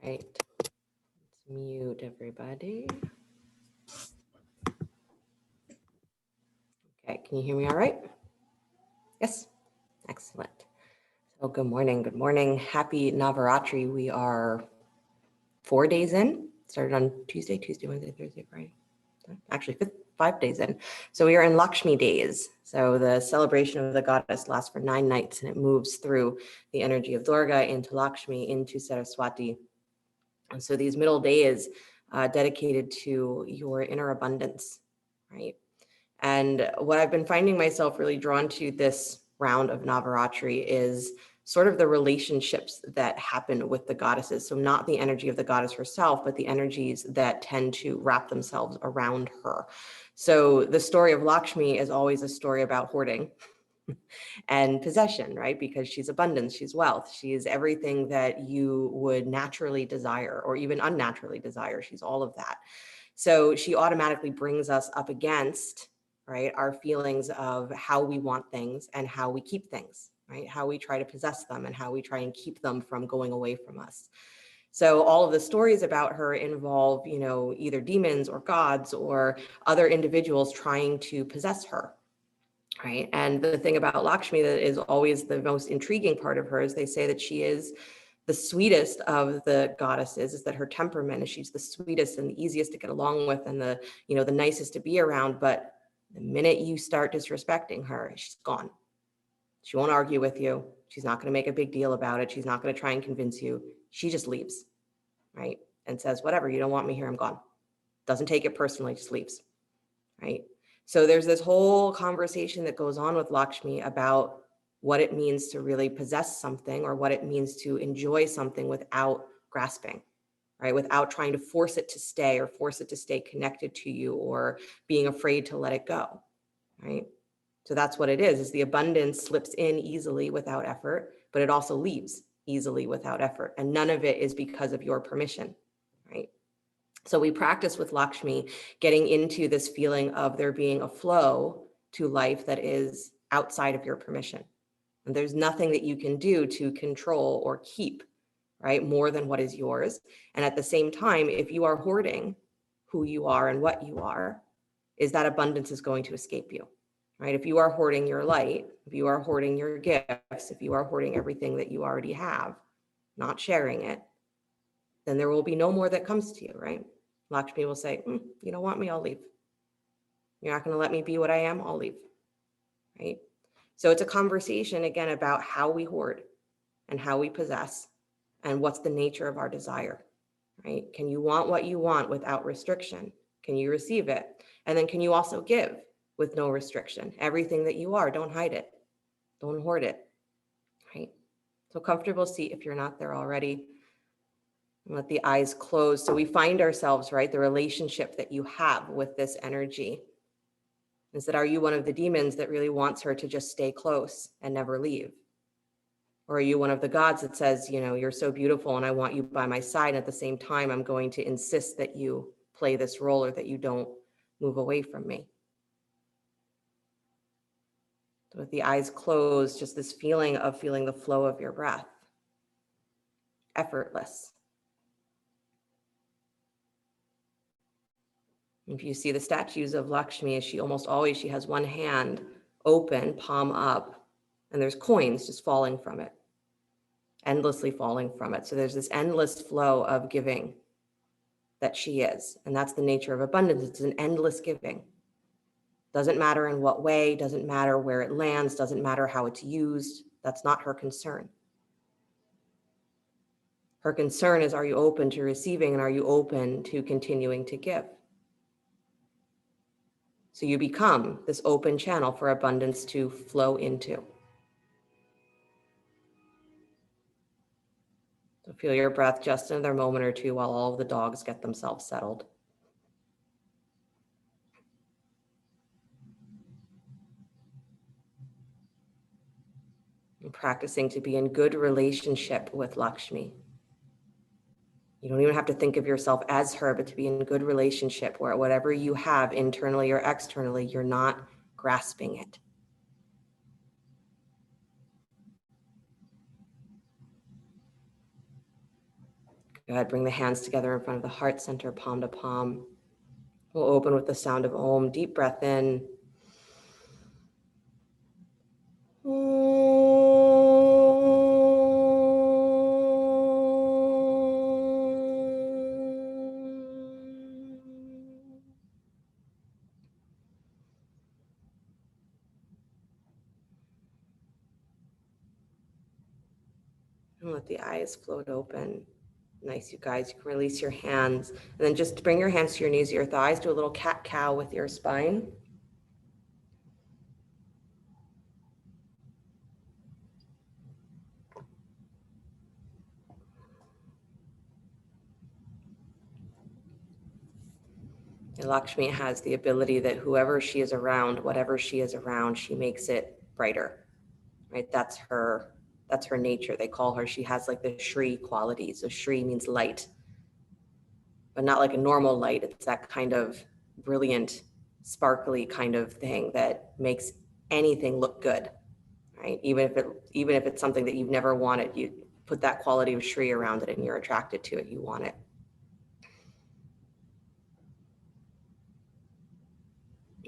Right. Let's mute everybody. Okay, can you hear me all right? Yes. Excellent. So good morning. Good morning. Happy Navaratri. We are 4 days in. Started on Tuesday, Wednesday, Thursday, Friday. Actually, 5 days in. So we are in Lakshmi days. So the celebration of the goddess lasts for 9 nights, and it moves through the energy of Durga into Lakshmi, into Saraswati. And so these middle days dedicated to your inner abundance, right? And what I've been finding myself really drawn to this round of Navaratri is sort of the relationships that happen with the goddesses. So not the energy of the goddess herself, but the energies that tend to wrap themselves around her. So the story of Lakshmi is always a story about hoarding and possession, right? Because she's abundance, she's wealth, she is everything that you would naturally desire or even unnaturally desire. She's all of that. So she automatically brings us up against, right, our feelings of how we want things and how we keep things, right? How we try to possess them and how we try and keep them from going away from us. So all of the stories about her involve, you know, either demons or gods or other individuals trying to possess her, right? And the thing about Lakshmi that is always the most intriguing part of her is they say that she is the sweetest of the goddesses, is that her temperament is she's the sweetest and the easiest to get along with and the, you know, the nicest to be around. But the minute you start disrespecting her, she's gone. She won't argue with you. She's not going to make a big deal about it. She's not going to try and convince you. She just leaves, right? And says, whatever, you don't want me here, I'm gone. Doesn't take it personally, just leaves, right? So there's this whole conversation that goes on with Lakshmi about what it means to really possess something or what it means to enjoy something without grasping, right? Without trying to force it to stay or force it to stay connected to you or being afraid to let it go, right? So that's what it is the abundance slips in easily without effort, but it also leaves easily without effort. And none of it is because of your permission, right? So we practice with Lakshmi getting into this feeling of there being a flow to life that is outside of your permission. And there's nothing that you can do to control or keep, right, more than what is yours. And at the same time, if you are hoarding who you are and what you are, is that abundance is going to escape you, right? If you are hoarding your light, if you are hoarding your gifts, if you are hoarding everything that you already have, not sharing it, then there will be no more that comes to you, right? Lakshmi will say, you don't want me, I'll leave. You're not going to let me be what I am, I'll leave, right? So it's a conversation, again, about how we hoard and how we possess and what's the nature of our desire, right? Can you want what you want without restriction? Can you receive it? And then can you also give with no restriction? Everything that you are, don't hide it. Don't hoard it, right? So comfortable seat if you're not there already. Let the eyes close. So we find ourselves, right? The relationship that you have with this energy is that, are you one of the demons that really wants her to just stay close and never leave? Or are you one of the gods that says, you know, you're so beautiful and I want you by my side. And at the same time, I'm going to insist that you play this role or that you don't move away from me. So with the eyes closed, just this feeling of feeling the flow of your breath. Effortless. If you see the statues of Lakshmi, she has one hand open, palm up, and there's coins just falling from it, endlessly falling from it. So there's this endless flow of giving that she is. And that's the nature of abundance. It's an endless giving. Doesn't matter in what way, doesn't matter where it lands, doesn't matter how it's used. That's not her concern. Her concern is, are you open to receiving and are you open to continuing to give? So you become this open channel for abundance to flow into. So feel your breath just another moment or two while all of the dogs get themselves settled. And practicing to be in good relationship with Lakshmi. You don't even have to think of yourself as her, but to be in good relationship where whatever you have internally or externally, you're not grasping it. Go ahead, bring the hands together in front of the heart center, palm to palm. We'll open with the sound of Om. Deep breath in. And let the eyes float open. Nice, you guys. You can release your hands. And then just bring your hands to your knees, your thighs. Do a little cat-cow with your spine. And Lakshmi has the ability that whoever she is around, whatever she is around, she makes it brighter, right? That's her nature. They call her, she has like the Shri quality. So Shri means light, but not like a normal light. It's that kind of brilliant, sparkly kind of thing that makes anything look good, right? Even if it's something that you've never wanted, you put that quality of Shri around it and you're attracted to it, you want it.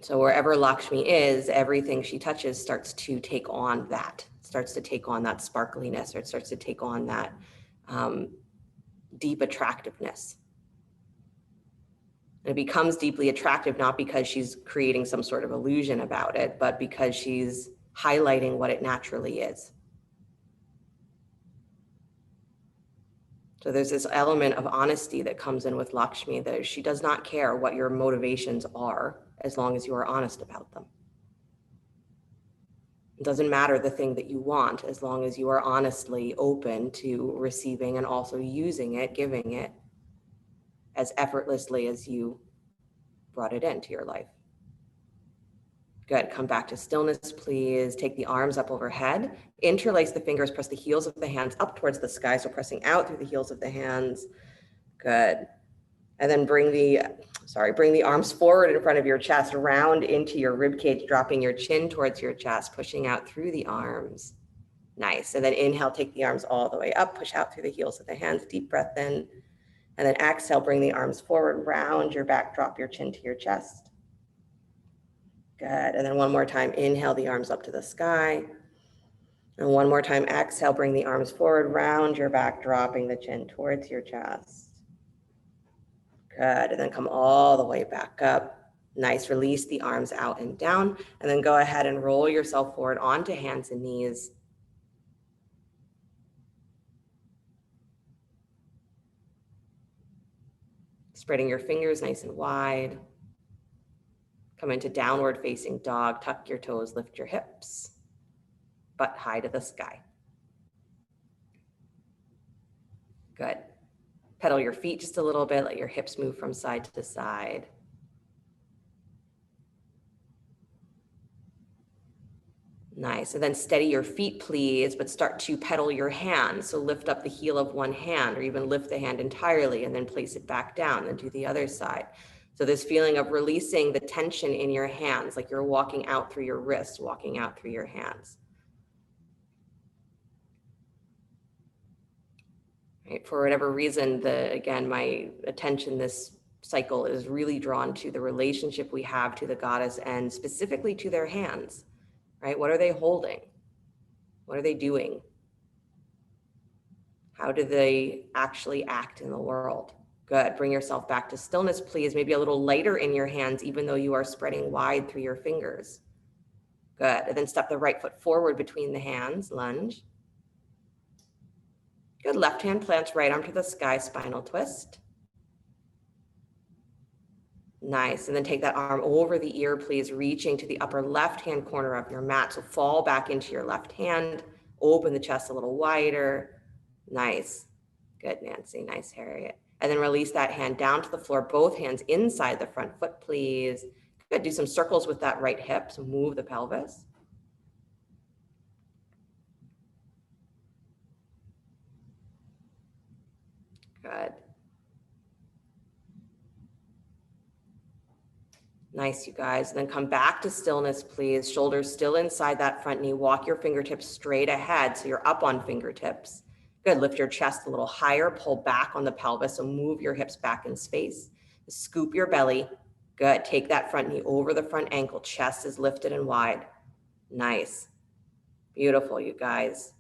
So wherever Lakshmi is, everything she touches starts to take on that, starts to take on that sparkliness, or it starts to take on that deep attractiveness. And it becomes deeply attractive, not because she's creating some sort of illusion about it, but because she's highlighting what it naturally is. So there's this element of honesty that comes in with Lakshmi, that she does not care what your motivations are as long as you are honest about them. It doesn't matter the thing that you want as long as you are honestly open to receiving and also using it, giving it as effortlessly as you brought it into your life. Good. Come back to stillness, please. Take the arms up overhead. Interlace the fingers, press the heels of the hands up towards the sky. So pressing out through the heels of the hands. Good. And then bring the arms forward in front of your chest, round into your rib cage, dropping your chin towards your chest, pushing out through the arms. Nice. And then inhale, take the arms all the way up, push out through the heels of the hands, deep breath in. And then exhale, bring the arms forward, round your back, drop your chin to your chest. Good. And then one more time, inhale the arms up to the sky. And one more time, exhale, bring the arms forward, round your back, dropping the chin towards your chest. Good. And then come all the way back up. Nice. Release the arms out and down. And then go ahead and roll yourself forward onto hands and knees. Spreading your fingers nice and wide. Come into downward facing dog. Tuck your toes, lift your hips. Butt high to the sky. Good. Pedal your feet just a little bit. Let your hips move from side to side. Nice. And then steady your feet, please, but start to pedal your hands. So lift up the heel of one hand, or even lift the hand entirely and then place it back down and do the other side. So this feeling of releasing the tension in your hands, like you're walking out through your wrists, walking out through your hands. Right? For whatever reason, again, my attention this cycle is really drawn to the relationship we have to the goddess and specifically to their hands, right? What are they holding? What are they doing? How do they actually act in the world? Good. Bring yourself back to stillness, please. Maybe a little lighter in your hands, even though you are spreading wide through your fingers. Good. And then step the right foot forward between the hands, lunge. Good. Left hand plants right arm to the sky, spinal twist. Nice. And then take that arm over the ear, please, reaching to the upper left-hand corner of your mat. So fall back into your left hand, open the chest a little wider. Nice. Good, Nancy. Nice, Harriet. And then release that hand down to the floor, both hands inside the front foot, please. Good. Do some circles with that right hip. So move the pelvis. Good. Nice, you guys. And then come back to stillness, please. Shoulders still inside that front knee. Walk your fingertips straight ahead. So you're up on fingertips. Good, lift your chest a little higher, pull back on the pelvis, so move your hips back in space. Scoop your belly. Good, take that front knee over the front ankle, chest is lifted and wide. Nice, beautiful, you guys.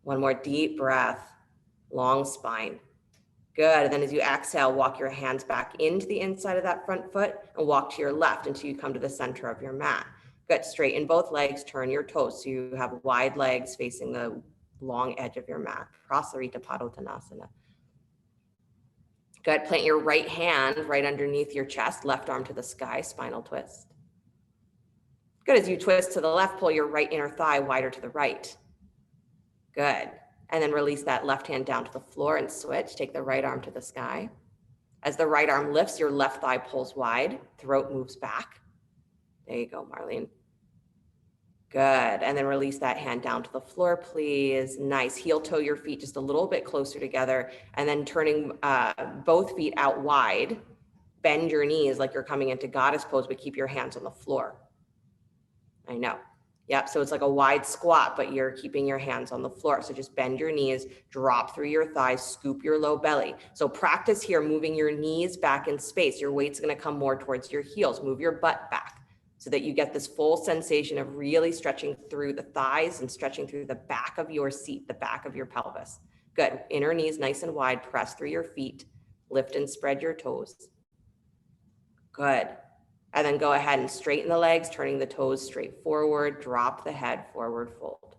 One more deep breath, long spine. Good, and then as you exhale, walk your hands back into the inside of that front foot and walk to your left until you come to the center of your mat. Good, straighten both legs, turn your toes so you have wide legs facing the long edge of your mat. Prasarita Padottanasana. Good, plant your right hand right underneath your chest, left arm to the sky, spinal twist. Good, as you twist to the left, pull your right inner thigh wider to the right. Good, and then release that left hand down to the floor and switch. Take the right arm to the sky. As the right arm lifts, your left thigh pulls wide, throat moves back. There you go, Marlene. Good, and then release that hand down to the floor, please. Nice, heel toe your feet just a little bit closer together, and then turning both feet out wide. Bend your knees like you're coming into goddess pose, but keep your hands on the floor. I know. Yep, so it's like a wide squat, but you're keeping your hands on the floor. So just bend your knees, drop through your thighs, scoop your low belly. So practice here, moving your knees back in space. Your weight's gonna come more towards your heels. Move your butt back so that you get this full sensation of really stretching through the thighs and stretching through the back of your seat, the back of your pelvis. Good, inner knees nice and wide, press through your feet, lift and spread your toes. Good. And then go ahead and straighten the legs, turning the toes straight forward, drop the head, forward fold.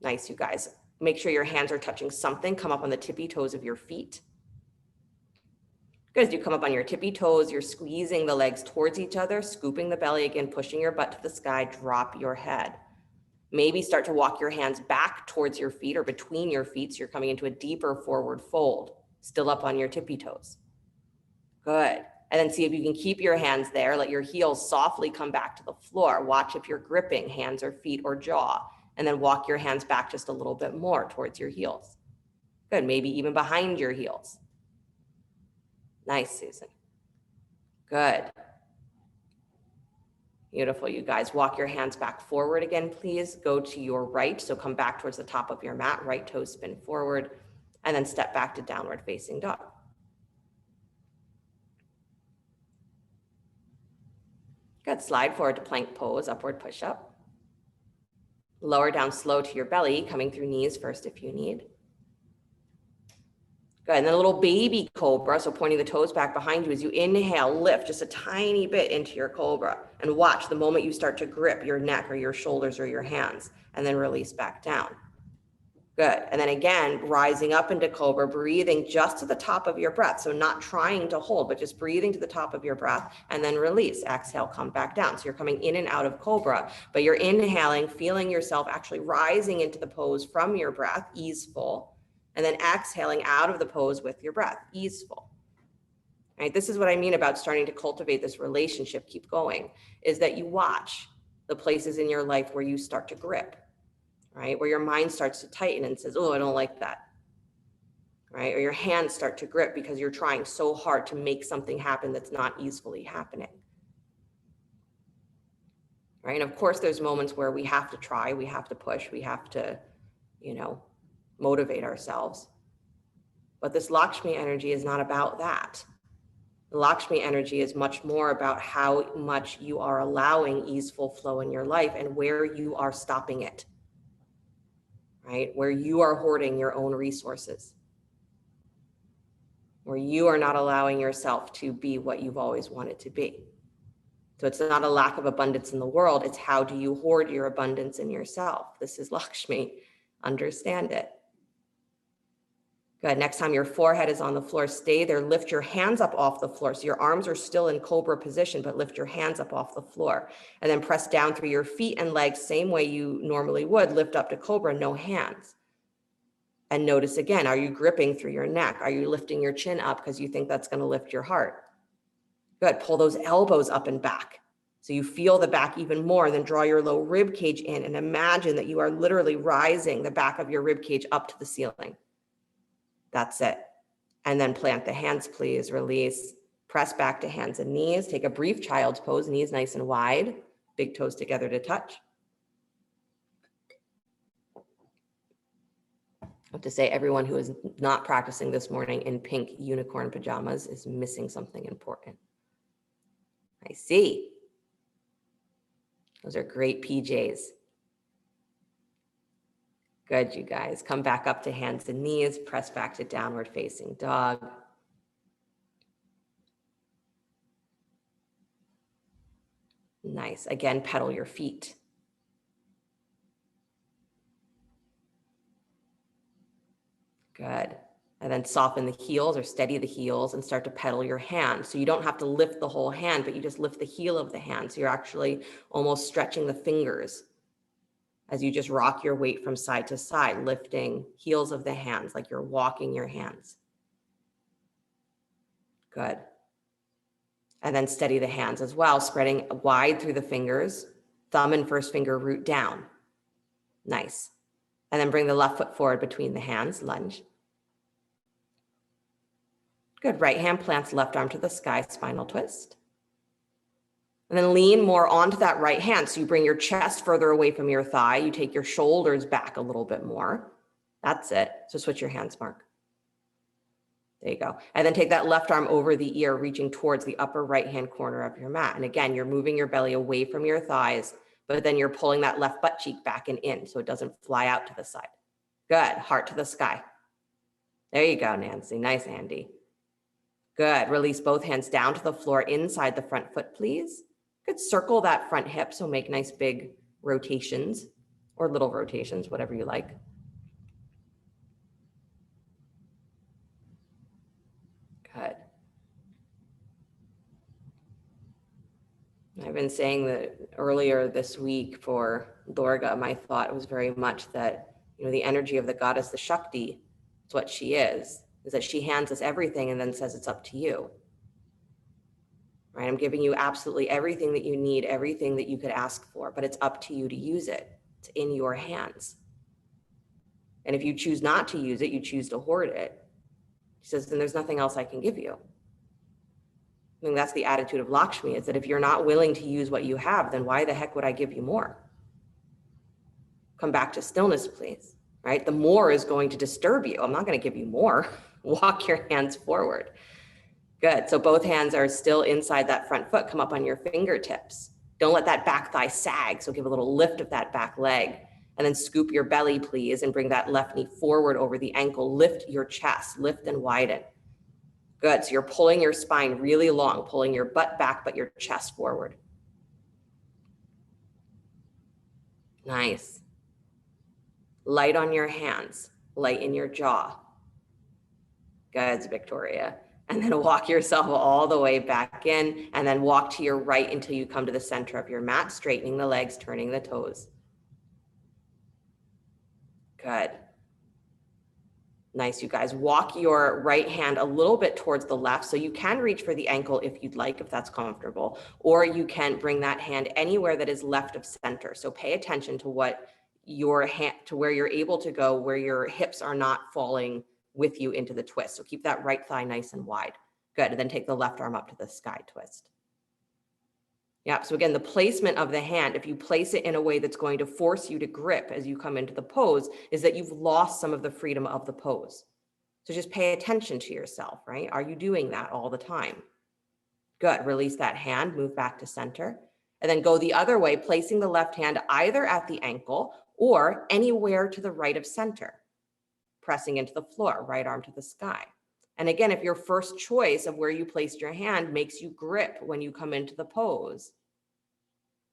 Nice, you guys. Make sure your hands are touching something. Come up on the tippy toes of your feet. Good, as you come up on your tippy toes, you're squeezing the legs towards each other, scooping the belly again, pushing your butt to the sky, drop your head. Maybe start to walk your hands back towards your feet or between your feet, so you're coming into a deeper forward fold, still up on your tippy toes. Good. And then see if you can keep your hands there. Let your heels softly come back to the floor. Watch if you're gripping hands or feet or jaw. And then walk your hands back just a little bit more towards your heels. Good, maybe even behind your heels. Nice, Susan. Good. Beautiful, you guys. Walk your hands back forward again, please. Go to your right. So come back towards the top of your mat. Right toes spin forward. And then step back to downward facing dog. Good, slide forward to plank pose, upward push up. Lower down slow to your belly, coming through knees first if you need. Good, and then a little baby cobra, so pointing the toes back behind you as you inhale, lift just a tiny bit into your cobra and watch the moment you start to grip your neck or your shoulders or your hands and then release back down. Good, and then again, rising up into cobra, breathing just to the top of your breath. So not trying to hold, but just breathing to the top of your breath and then release. Exhale, come back down. So you're coming in and out of cobra, but you're inhaling, feeling yourself actually rising into the pose from your breath, easeful, and then exhaling out of the pose with your breath, easeful. Right? This is what I mean about starting to cultivate this relationship, keep going, is that you watch the places in your life where you start to grip. Right? Where your mind starts to tighten and says, oh, I don't like that. Right? Or your hands start to grip because you're trying so hard to make something happen that's not easily happening. Right? And of course, there's moments where we have to try, we have to push, we have to, motivate ourselves. But this Lakshmi energy is not about that. The Lakshmi energy is much more about how much you are allowing easeful flow in your life and where you are stopping it. Right? Where you are hoarding your own resources, where you are not allowing yourself to be what you've always wanted to be. So it's not a lack of abundance in the world, it's how do you hoard your abundance in yourself? This is Lakshmi, understand it. Good, next time your forehead is on the floor, stay there, lift your hands up off the floor. So your arms are still in cobra position, but lift your hands up off the floor. And then press down through your feet and legs, same way you normally would, lift up to cobra, no hands. And notice again, are you gripping through your neck? Are you lifting your chin up because you think that's gonna lift your heart? Good, pull those elbows up and back. So you feel the back even more, then draw your low rib cage in and imagine that you are literally rising the back of your rib cage up to the ceiling. That's it. And then plant the hands, please. Release. Press back to hands and knees. Take a brief child's pose, knees nice and wide, big toes together to touch. have to say everyone who is not practicing this morning in pink unicorn pajamas is missing something important. I see. Those are great PJs. Good, you guys. Come back up to hands and knees, press back to downward facing dog. Nice. Again, pedal your feet. Good. And then soften the heels or steady the heels and start to pedal your hand. So you don't have to lift the whole hand, but you just lift the heel of the hand. So you're actually almost stretching the fingers as you just rock your weight from side to side, lifting heels of the hands like you're walking your hands. Good. And then steady the hands as well, spreading wide through the fingers, thumb and first finger root down. Nice. And then bring the left foot forward between the hands, lunge. Good. Right hand plants left arm to the sky, spinal twist. And then lean more onto that right hand. So you bring your chest further away from your thigh. You take your shoulders back a little bit more. That's it. So switch your hands, Mark. There you go. And then take that left arm over the ear, reaching towards the upper right-hand corner of your mat. And again, you're moving your belly away from your thighs, but then you're pulling that left butt cheek back and in so it doesn't fly out to the side. Good. Heart to the sky. There you go, Nancy. Nice, Andy. Good. Release both hands down to the floor inside the front foot, please. Good. Circle that front hip. So make nice big rotations or little rotations, whatever you like. Good. I've been saying that earlier this week for Durga, my thought was very much that, the energy of the goddess, the Shakti, is what she is that she hands us everything and then says it's up to you. Right? I'm giving you absolutely everything that you need, everything that you could ask for, but it's up to you to use it. It's in your hands. And if you choose not to use it, you choose to hoard it. She says, then there's nothing else I can give you. I think that's the attitude of Lakshmi, is that if you're not willing to use what you have, then why the heck would I give you more? Come back to stillness, please, right? The more is going to disturb you. I'm not going to give you more. Walk your hands forward. Good. So both hands are still inside that front foot. Come up on your fingertips. Don't let that back thigh sag. So give a little lift of that back leg and then scoop your belly, please, and bring that left knee forward over the ankle. Lift your chest, lift and widen. Good. So you're pulling your spine really long, pulling your butt back, but your chest forward. Nice. Light on your hands, light in your jaw. Good, Victoria. And then walk yourself all the way back in and then walk to your right until you come to the center of your mat, straightening the legs, turning the toes. Good. Nice, you guys. Walk your right hand a little bit towards the left. So you can reach for the ankle if you'd like, if that's comfortable, or you can bring that hand anywhere that is left of center. So pay attention to what your hand, to where you're able to go, where your hips are not falling with you into the twist. So keep that right thigh nice and wide. Good. And then take the left arm up to the sky twist. Yeah. So again, the placement of the hand, if you place it in a way that's going to force you to grip as you come into the pose, is that you've lost some of the freedom of the pose. So just pay attention to yourself, right? Are you doing that all the time? Good. Release that hand, move back to center, and then go the other way, placing the left hand either at the ankle or anywhere to the right of center, pressing into the floor, right arm to the sky. And again, if your first choice of where you placed your hand makes you grip when you come into the pose,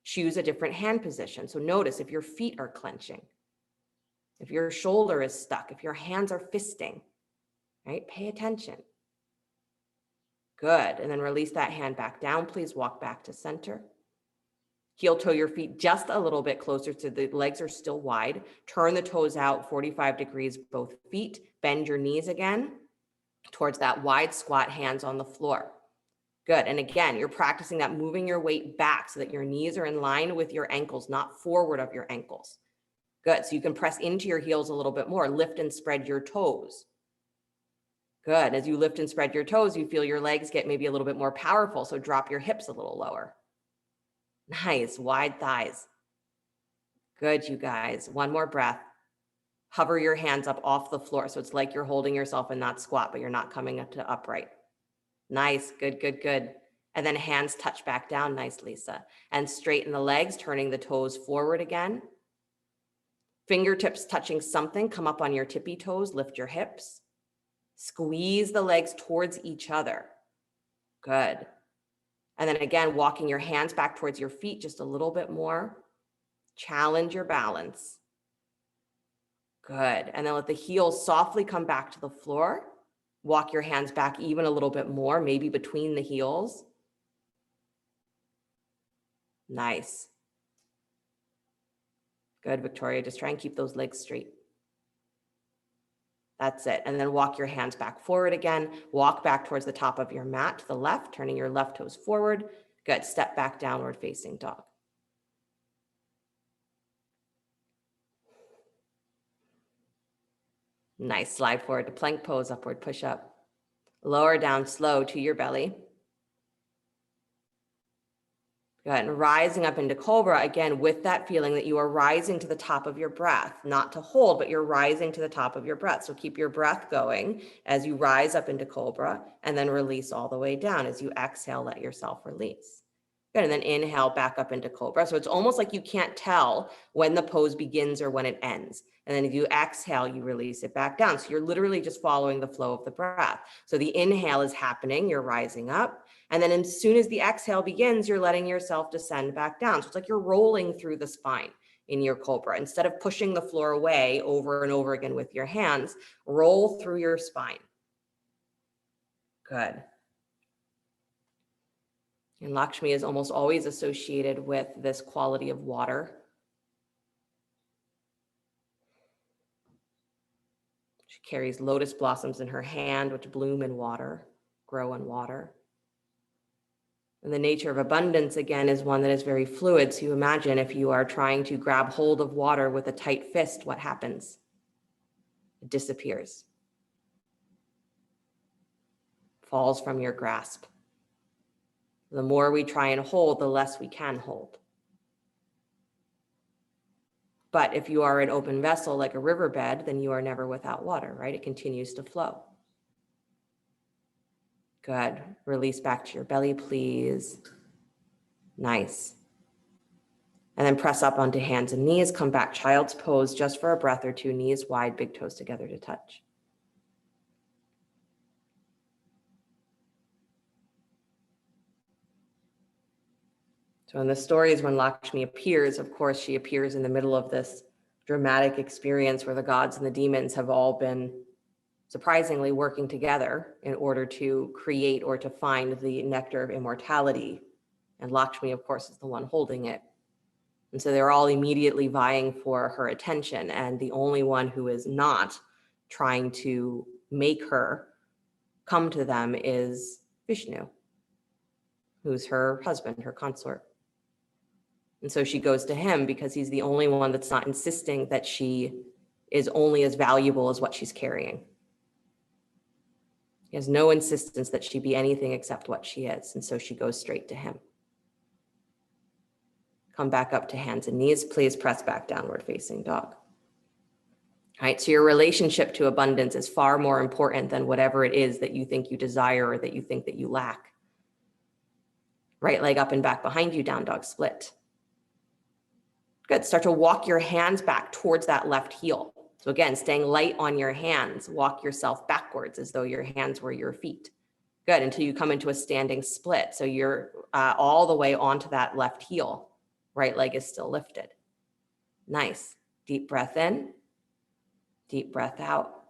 choose a different hand position. So notice if your feet are clenching, if your shoulder is stuck, if your hands are fisting, right? Pay attention. Good. And then release that hand back down. Please walk back to center. Heel toe your feet just a little bit closer so the legs are still wide. Turn the toes out 45 degrees, both feet. Bend your knees again towards that wide squat, hands on the floor. Good. And again, you're practicing that, moving your weight back so that your knees are in line with your ankles, not forward of your ankles. Good. So you can press into your heels a little bit more. Lift and spread your toes. Good. As you lift and spread your toes, you feel your legs get maybe a little bit more powerful. So drop your hips a little lower. Nice. Wide thighs. Good, you guys. One more breath. Hover your hands up off the floor. So it's like you're holding yourself in that squat, but you're not coming up to upright. Nice, good, good, good. And then hands touch back down. Nice, Lisa. And straighten the legs, turning the toes forward again. Fingertips touching something, come up on your tippy toes, lift your hips. Squeeze the legs towards each other. Good. And then again, walking your hands back towards your feet just a little bit more. Challenge your balance. Good. And then let the heels softly come back to the floor. Walk your hands back even a little bit more, maybe between the heels. Nice. Good, Victoria. Just try and keep those legs straight. That's it. And then walk your hands back forward again. Walk back towards the top of your mat to the left, turning your left toes forward. Good. Step back, downward facing dog. Nice. Slide forward to plank pose, upward push up. Lower down slow to your belly. Good. And rising up into Cobra, again, with that feeling that you are rising to the top of your breath, not to hold, but you're rising to the top of your breath. So keep your breath going as you rise up into Cobra, and then release all the way down. As you exhale, let yourself release. Good. And then inhale back up into Cobra. So it's almost like you can't tell when the pose begins or when it ends. And then if you exhale, you release it back down. So you're literally just following the flow of the breath. So the inhale is happening, you're rising up. And then as soon as the exhale begins, you're letting yourself descend back down. So it's like you're rolling through the spine in your Cobra. Instead of pushing the floor away over and over again with your hands, roll through your spine. Good. And Lakshmi is almost always associated with this quality of water. She carries lotus blossoms in her hand, which bloom in water, grow in water. And the nature of abundance, again, is one that is very fluid. So you imagine if you are trying to grab hold of water with a tight fist, what happens? It disappears. Falls from your grasp. The more we try and hold, the less we can hold. But if you are an open vessel like a riverbed, then you are never without water, right? It continues to flow. Good. Release back to your belly, please. Nice. And then press up onto hands and knees. Come back, child's pose, just for a breath or two. Knees wide, big toes together to touch. So in the stories, when Lakshmi appears, of course, she appears in the middle of this dramatic experience where the gods and the demons have all been surprisingly working together in order to create or to find the nectar of immortality. And Lakshmi, of course, is the one holding it. And so they're all immediately vying for her attention. And the only one who is not trying to make her come to them is Vishnu, who's her husband, her consort. And so she goes to him because he's the only one that's not insisting that she is only as valuable as what she's carrying. He has no insistence that she be anything except what she is. And so she goes straight to him. Come back up to hands and knees. Please press back, downward facing dog. All right, so your relationship to abundance is far more important than whatever it is that you think you desire or that you think that you lack. Right leg up and back behind you, down dog split. Good. Start to walk your hands back towards that left heel. So again, staying light on your hands, walk yourself backwards as though your hands were your feet. Good, until you come into a standing split. So you're all the way onto that left heel. Right leg is still lifted. Nice. Deep breath in, deep breath out.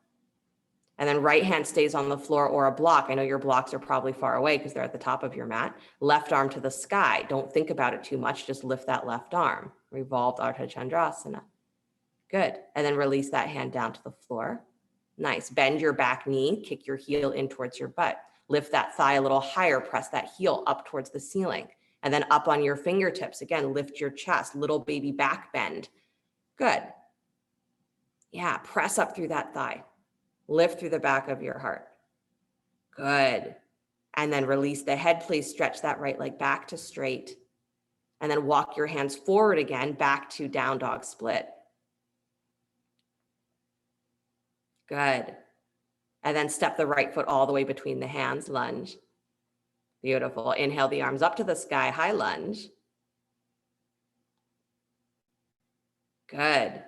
And then right hand stays on the floor or a block. I know your blocks are probably far away because they're at the top of your mat. Left arm to the sky. Don't think about it too much. Just lift that left arm. Revolved Ardha Chandrasana. Good. And then release that hand down to the floor. Nice. Bend your back knee. Kick your heel in towards your butt. Lift that thigh a little higher. Press that heel up towards the ceiling. And then up on your fingertips. Again, lift your chest. Little baby back bend. Good. Yeah. Press up through that thigh. Lift through the back of your heart. Good. And then release the head. Please stretch that right leg back to straight. And then walk your hands forward again, back to down dog split. Good. And then step the right foot all the way between the hands, lunge. Beautiful. Inhale the arms up to the sky, high lunge. Good.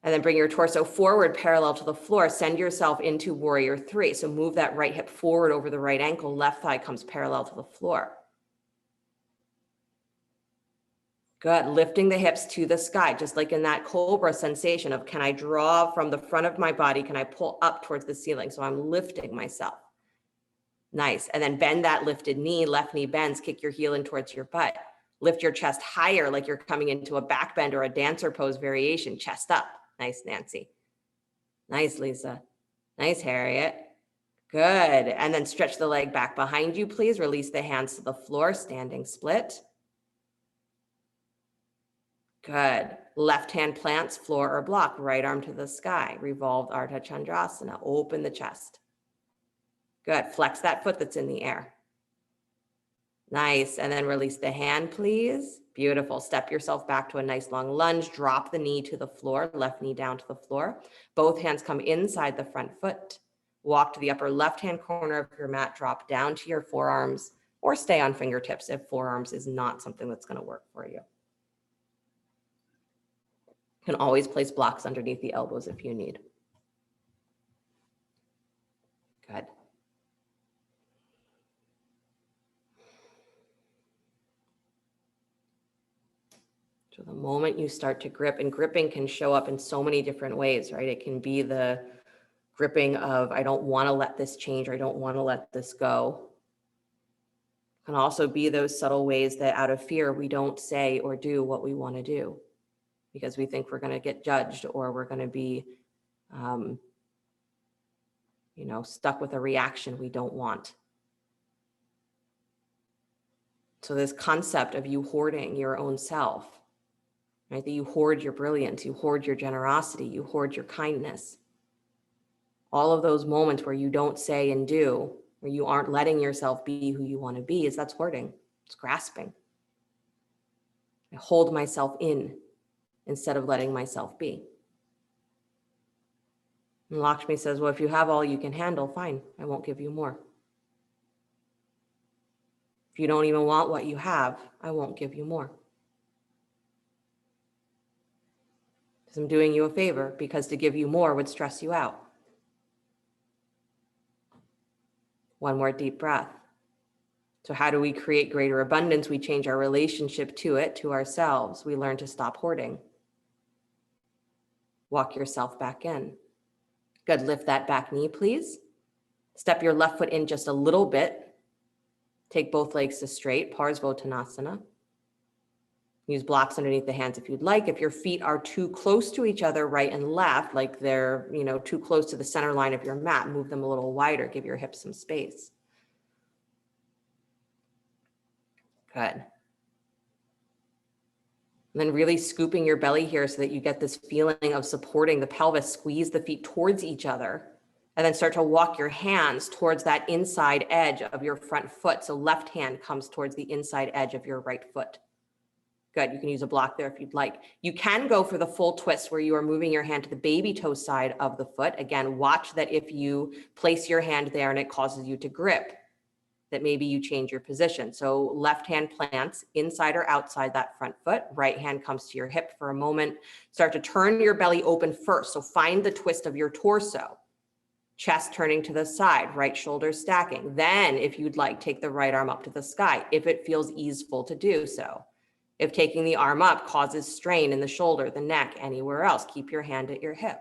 And then bring your torso forward parallel to the floor. Send yourself into warrior three. So move that right hip forward over the right ankle. Left thigh comes parallel to the floor. Good. Lifting the hips to the sky, just like in that cobra sensation of, can I draw from the front of my body? Can I pull up towards the ceiling? So I'm lifting myself. Nice. And then bend that lifted knee, left knee bends, kick your heel in towards your butt. Lift your chest higher like you're coming into a back bend or a dancer pose variation, chest up. Nice, Nancy. Nice, Lisa. Nice, Harriet. Good. And then stretch the leg back behind you, please. Release the hands to the floor, standing split. Good. Left hand plants, floor or block, right arm to the sky. Revolved Ardha Chandrasana. Open the chest. Good. Flex that foot that's in the air. Nice. And then release the hand, please. Beautiful. Step yourself back to a nice long lunge. Drop the knee to the floor, left knee down to the floor. Both hands come inside the front foot. Walk to the upper left-hand corner of your mat. Drop down to your forearms or stay on fingertips if forearms is not something that's going to work for you. You can always place blocks underneath the elbows if you need. Good. So the moment you start to grip, and gripping can show up in so many different ways, right? It can be the gripping of, I don't want to let this change, or I don't want to let this go. It can also be those subtle ways that out of fear, we don't say or do what we want to do because we think we're going to get judged, or we're going to be, stuck with a reaction we don't want. So this concept of you hoarding your own self, right? That you hoard your brilliance, you hoard your generosity, you hoard your kindness. All of those moments where you don't say and do, where you aren't letting yourself be who you want to be, that's hoarding. It's grasping. I hold myself in instead of letting myself be. And Lakshmi says, well, if you have all you can handle, fine, I won't give you more. If you don't even want what you have, I won't give you more. Because I'm doing you a favor, because to give you more would stress you out. One more deep breath. So how do we create greater abundance? We change our relationship to it, to ourselves. We learn to stop hoarding. Walk yourself back in. Good. Lift that back knee, please. Step your left foot in just a little bit. Take both legs to straight, Parsvottanasana. Use blocks underneath the hands if you'd like. If your feet are too close to each other, right and left, like they're, too close to the center line of your mat, move them a little wider. Give your hips some space. Good. And then really scooping your belly here so that you get this feeling of supporting the pelvis. Squeeze the feet towards each other. And then start to walk your hands towards that inside edge of your front foot. So left hand comes towards the inside edge of your right foot. Good. You can use a block there if you'd like. You can go for the full twist where you are moving your hand to the baby toe side of the foot. Again, watch that if you place your hand there and it causes you to grip, that maybe you change your position. So left hand plants inside or outside that front foot. Right hand comes to your hip for a moment. Start to turn your belly open first. So find the twist of your torso. Chest turning to the side, right shoulder stacking. Then, if you'd like, take the right arm up to the sky, if it feels easeful to do so. If taking the arm up causes strain in the shoulder, the neck, anywhere else, keep your hand at your hip.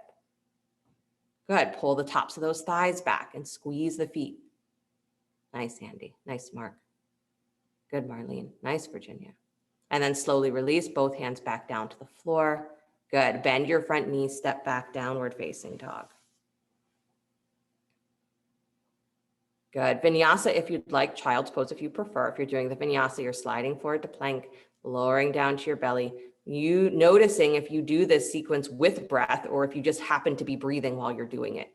Good. Pull the tops of those thighs back and squeeze the feet. Nice, Andy. Nice, Mark. Good, Marlene. Nice, Virginia. And then slowly release both hands back down to the floor. Good. Bend your front knee, step back, downward facing dog. Good. Vinyasa, if you'd like, child's pose if you prefer. If you're doing the vinyasa, you're sliding forward to plank, lowering down to your belly. You noticing if you do this sequence with breath or if you just happen to be breathing while you're doing it.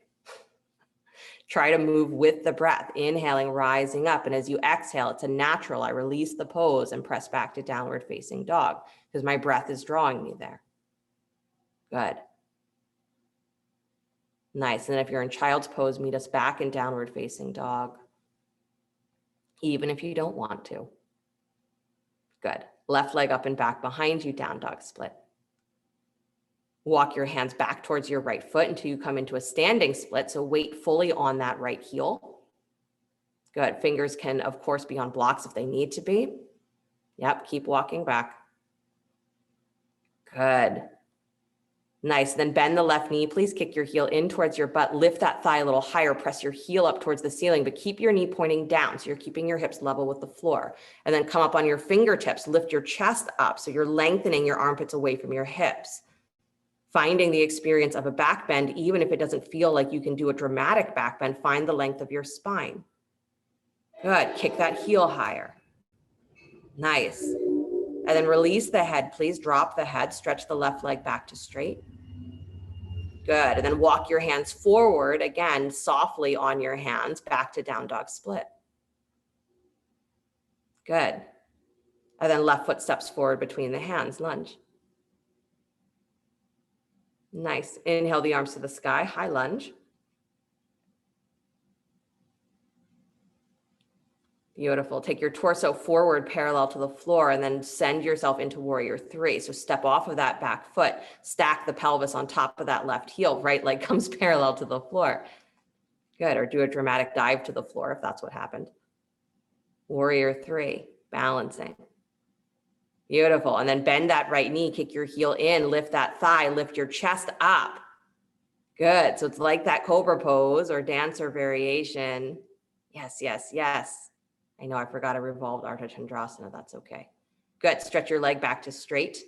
Try to move with the breath, inhaling, rising up. And as you exhale, it's a natural. I release the pose and press back to downward facing dog because my breath is drawing me there. Good. Nice. And then if you're in child's pose, meet us back in downward facing dog, even if you don't want to. Good. Left leg up and back behind you, down dog split. Walk your hands back towards your right foot until you come into a standing split. So weight fully on that right heel. Good. Fingers can, of course, be on blocks if they need to be. Yep. Keep walking back. Good. Nice. Then bend the left knee. Please kick your heel in towards your butt. Lift that thigh a little higher. Press your heel up towards the ceiling, but keep your knee pointing down. So you're keeping your hips level with the floor. And then come up on your fingertips. Lift your chest up. So you're lengthening your armpits away from your hips. Finding the experience of a back bend, even if it doesn't feel like you can do a dramatic back bend, find the length of your spine. Good. Kick that heel higher. Nice. And then release the head. Please drop the head. Stretch the left leg back to straight. Good. And then walk your hands forward again, softly on your hands, back to down dog split. Good. And then left foot steps forward between the hands, lunge. Nice. Inhale the arms to the sky, high lunge. Beautiful. Take your torso forward parallel to the floor and then send yourself into warrior three. So step off of that back foot, stack the pelvis on top of that left heel, right leg comes parallel to the floor. Good. Or do a dramatic dive to the floor if that's what happened. Warrior three, balancing. Beautiful. And then bend that right knee, kick your heel in, lift that thigh, lift your chest up. Good. So it's like that cobra pose or dancer variation. Yes, yes, yes. I know I forgot a revolved Ardha Chandrasana. That's okay. Good. Stretch your leg back to straight.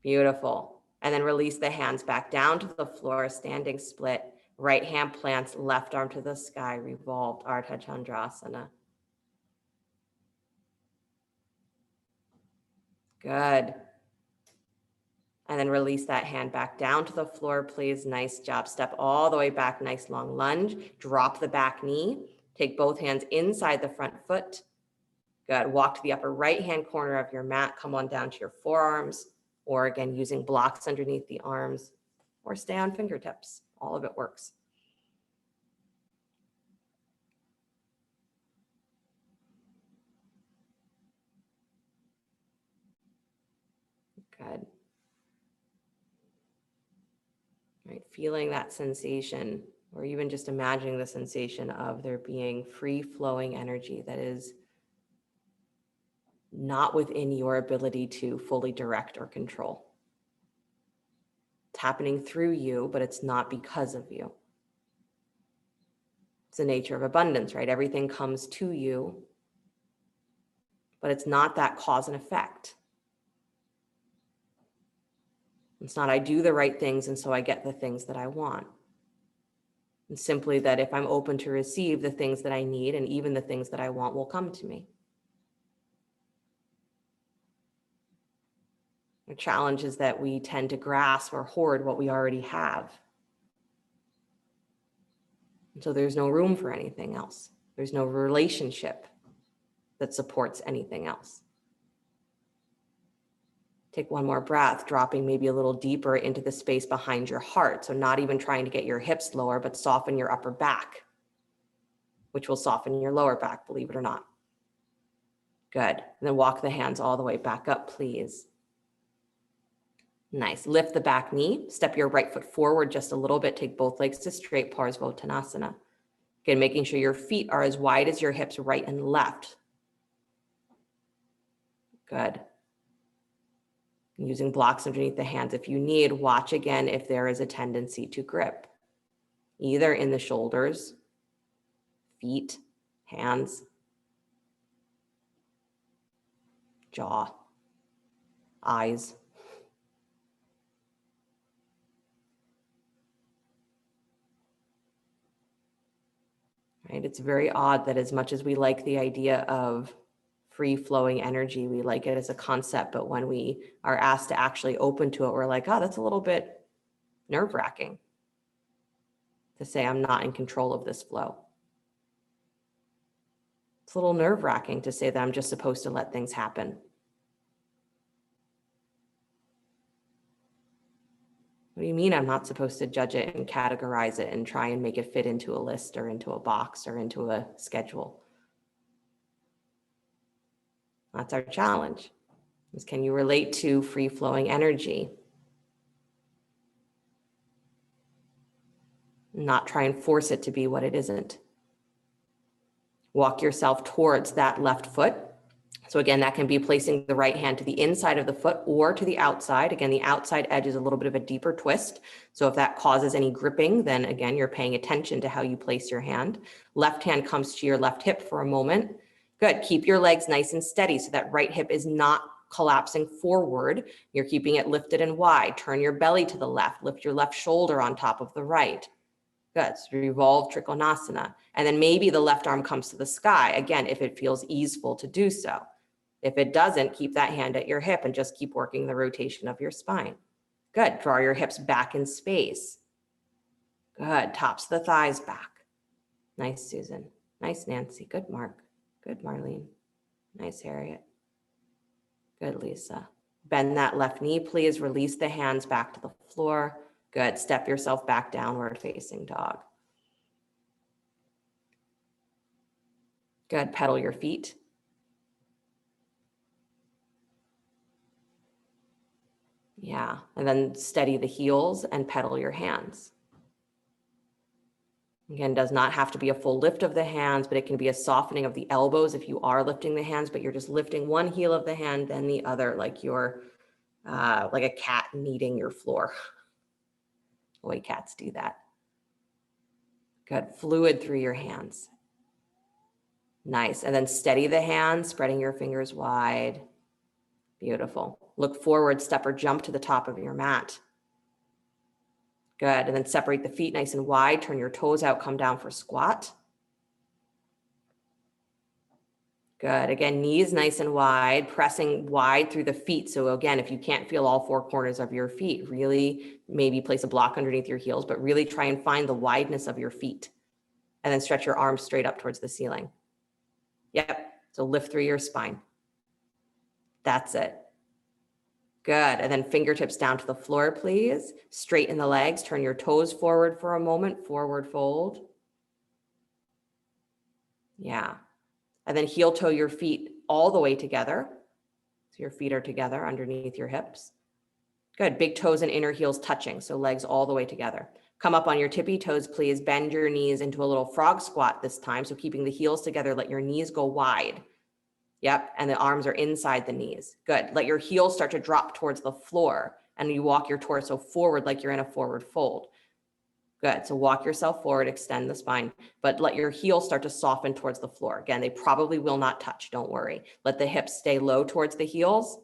Beautiful. And then release the hands back down to the floor, standing split. Right hand plants, left arm to the sky, revolved Ardha Chandrasana. Good. And then release that hand back down to the floor, please. Nice job. Step all the way back, nice long lunge. Drop the back knee. Take both hands inside the front foot. Good. Walk to the upper right-hand corner of your mat. Come on down to your forearms, or again, using blocks underneath the arms, or stay on fingertips. All of it works. Good. Right. Feeling that sensation, or even just imagining the sensation of there being free-flowing energy that is not within your ability to fully direct or control. It's happening through you, but it's not because of you. It's the nature of abundance, right? Everything comes to you, but it's not that cause and effect. It's not I do the right things and so I get the things that I want. It's simply that if I'm open to receive, the things that I need and even the things that I want will come to me. The challenge is that we tend to grasp or hoard what we already have. And so there's no room for anything else. There's no relationship that supports anything else. Take one more breath, dropping maybe a little deeper into the space behind your heart. So not even trying to get your hips lower, but soften your upper back, which will soften your lower back, believe it or not. Good. And then walk the hands all the way back up, please. Nice. Lift the back knee. Step your right foot forward just a little bit. Take both legs to straight, Parsvottanasana. Again, making sure your feet are as wide as your hips, right and left. Good. Using blocks underneath the hands. If you need, watch again if there is a tendency to grip, either in the shoulders, feet, hands, jaw, eyes. Right? It's very odd that as much as we like the idea of free-flowing energy, we like it as a concept, but when we are asked to actually open to it, we're like, oh, that's a little bit nerve-wracking to say I'm not in control of this flow. It's a little nerve-wracking to say that I'm just supposed to let things happen. What do you mean I'm not supposed to judge it and categorize it and try and make it fit into a list or into a box or into a schedule? That's our challenge. Is can you relate to free-flowing energy? Not try and force it to be what it isn't. Walk yourself towards that left foot. So again, that can be placing the right hand to the inside of the foot or to the outside. Again, the outside edge is a little bit of a deeper twist. So if that causes any gripping, then again, you're paying attention to how you place your hand. Left hand comes to your left hip for a moment. Good. Keep your legs nice and steady so that right hip is not collapsing forward. You're keeping it lifted and wide. Turn your belly to the left. Lift your left shoulder on top of the right. Good. So revolve Trikonasana. And then maybe the left arm comes to the sky. Again, if it feels easeful to do so. If it doesn't, keep that hand at your hip and just keep working the rotation of your spine. Good. Draw your hips back in space. Good. Tops of the thighs back. Nice, Susan. Nice, Nancy. Good, Mark. Good, Marlene. Nice, Harriet. Good, Lisa. Bend that left knee, please. Release the hands back to the floor. Good. Step yourself back downward facing dog. Good. Pedal your feet. Yeah. And then steady the heels and pedal your hands. Again, does not have to be a full lift of the hands, but it can be a softening of the elbows if you are lifting the hands, but you're just lifting one heel of the hand, then the other, like you're like a cat kneading your floor. The way cats do that. Good. Fluid through your hands. Nice. And then steady the hands, spreading your fingers wide. Beautiful. Look forward, step or jump to the top of your mat. Good. And then separate the feet nice and wide. Turn your toes out, come down for squat. Good. Again, knees nice and wide, pressing wide through the feet. So again, if you can't feel all four corners of your feet, really maybe place a block underneath your heels, but really try and find the wideness of your feet. And then stretch your arms straight up towards the ceiling. Yep. So lift through your spine. That's it. Good. And then fingertips down to the floor, please. Straighten the legs. Turn your toes forward for a moment. Forward fold. Yeah. And then heel toe your feet all the way together. So your feet are together underneath your hips. Good. Big toes and inner heels touching. So legs all the way together. Come up on your tippy toes, please. Bend your knees into a little frog squat this time. So keeping the heels together, let your knees go wide. Yep. And the arms are inside the knees. Good. Let your heels start to drop towards the floor and you walk your torso forward like you're in a forward fold. Good. So walk yourself forward, extend the spine, but let your heels start to soften towards the floor. Again, they probably will not touch. Don't worry. Let the hips stay low towards the heels.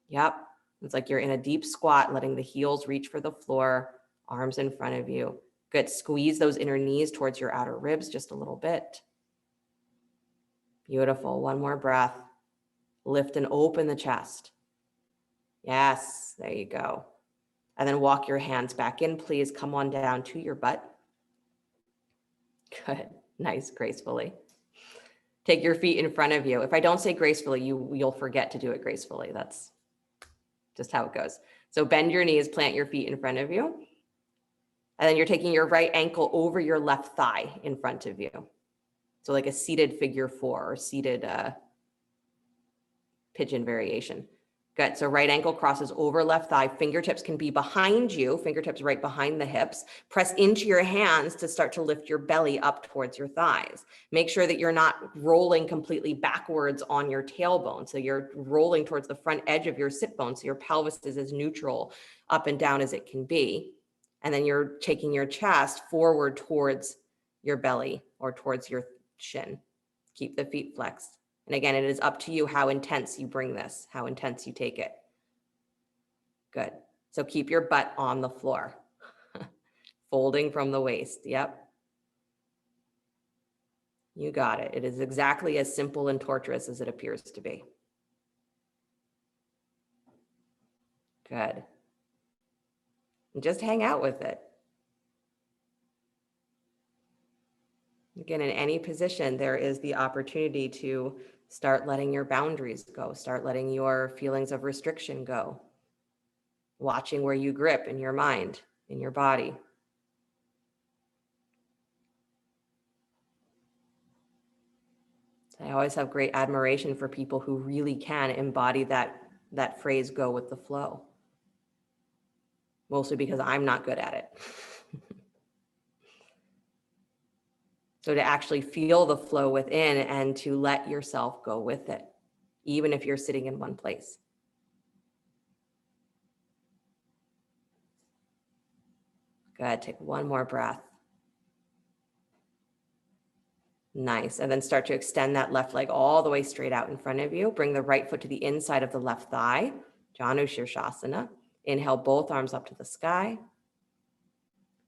Yep. It's like you're in a deep squat, letting the heels reach for the floor, arms in front of you. Good. Squeeze those inner knees towards your outer ribs just a little bit. Beautiful. One more breath. Lift and open the chest. Yes, there you go. And then walk your hands back in, please. Come on down to your butt. Good. Nice, gracefully. Take your feet in front of you. If I don't say gracefully, you'll forget to do it gracefully. That's just how it goes. So bend your knees, plant your feet in front of you. And then you're taking your right ankle over your left thigh in front of you. So like a seated figure four or seated pigeon variation. Good. So right ankle crosses over left thigh. Fingertips can be behind you. Fingertips right behind the hips. Press into your hands to start to lift your belly up towards your thighs. Make sure that you're not rolling completely backwards on your tailbone. So you're rolling towards the front edge of your sit bone. So your pelvis is as neutral up and down as it can be. And then you're taking your chest forward towards your belly or towards your shin. Keep the feet flexed. And again, it is up to you how intense you bring this, how intense you take it. Good. So keep your butt on the floor. Folding from the waist. Yep. You got it. It is exactly as simple and torturous as it appears to be. Good. And just hang out with it. Again, in any position, there is the opportunity to start letting your boundaries go, start letting your feelings of restriction go. watching where you grip in your mind, in your body. I always have great admiration for people who really can embody that phrase, go with the flow. Mostly because I'm not good at it. So to actually feel the flow within and to let yourself go with it, even if you're sitting in one place. Good, take one more breath. Nice, and then start to extend that left leg all the way straight out in front of you. Bring the right foot to the inside of the left thigh, Janu Shirshasana. Inhale, both arms up to the sky.